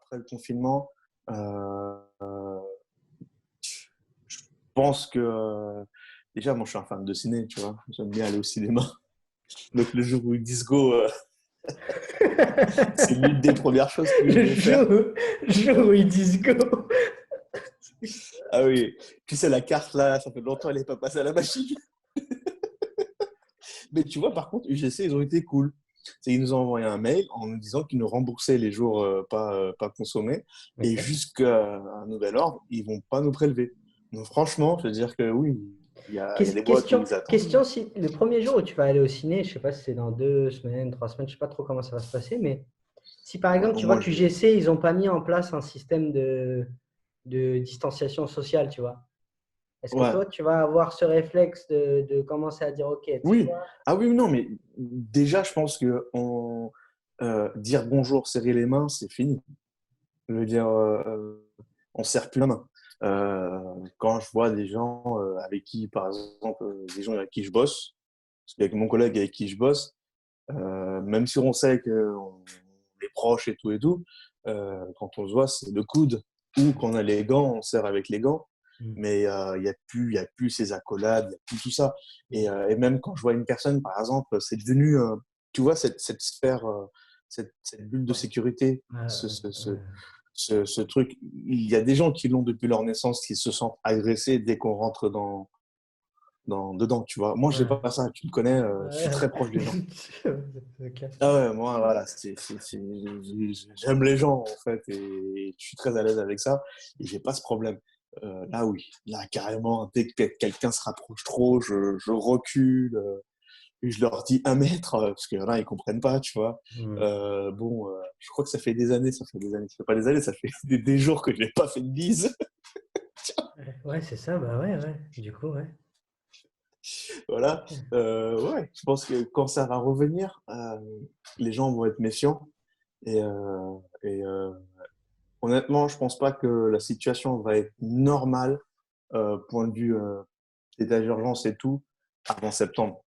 après le confinement, euh, je pense que déjà, moi, je suis un fan de ciné, tu vois. J'aime bien aller au cinéma. Donc, le jour où ils disent go, c'est l'une des premières choses que je Le vais faire. jour où ils disent go. Ah oui, tu sais, la carte là, ça fait longtemps qu'elle n'est pas passée à la machine. Mais tu vois, par contre, UGC, ils ont été cool. Ils nous ont envoyé un mail en nous disant qu'ils nous remboursaient les jours pas consommés. Et Ok. jusqu'à un nouvel ordre, ils ne vont pas nous prélever. Donc franchement, je veux dire que oui, il y a des boîtes où Question, ils attendent. question si le premier jour où tu vas aller au ciné, je sais pas si c'est dans 2 semaines, 3 semaines, je sais pas trop comment ça va se passer, mais si par exemple Au tu vois moins, que je vais. UGC, ils n'ont pas mis en place un système de distanciation sociale, tu vois. Est-ce que Ouais, toi, tu vas avoir ce réflexe de commencer à dire, OK, tu sais oui. quoi? Ah oui, non, mais déjà, je pense que dire bonjour, serrer les mains, c'est fini. Je veux dire, on ne serre plus la main. Quand je vois des gens avec qui, par exemple, des gens avec qui je bosse, parce qu'avec mon collègue avec qui je bosse, même si on sait qu'on est proches et tout, quand on se voit, c'est le coude. Ou quand on a les gants, on serre avec les gants. Mm. Mais il y a plus ces accolades, il n'y a plus tout ça. Et même quand je vois une personne, par exemple, c'est devenu, tu vois, cette sphère, cette bulle de Ouais. sécurité, ce truc. Il y a des gens qui l'ont depuis leur naissance, qui se sentent agressés dès qu'on rentre dedans, tu vois. Moi, j'ai Ouais. pas ça, tu me connais, je suis Ouais. très proche des gens. C'est clair. Ah ouais, moi, voilà, j'aime les gens, en fait, et je suis très à l'aise avec ça, et j'ai pas ce problème. Là, oui, là, carrément, dès que quelqu'un se rapproche trop, je recule, et je leur dis 1 mètre, parce que là, ils comprennent pas, tu vois. Mm. Bon, je crois que ça fait des années, ça fait pas des années, ça fait des jours que je n'ai pas fait de bise. Ouais, c'est ça, bah ouais, ouais. Du coup, ouais. Voilà. Ouais, je pense que quand ça va revenir, les gens vont être méfiants. Et honnêtement, je pense pas que la situation va être normale, point de vue état d'urgence et tout, avant septembre.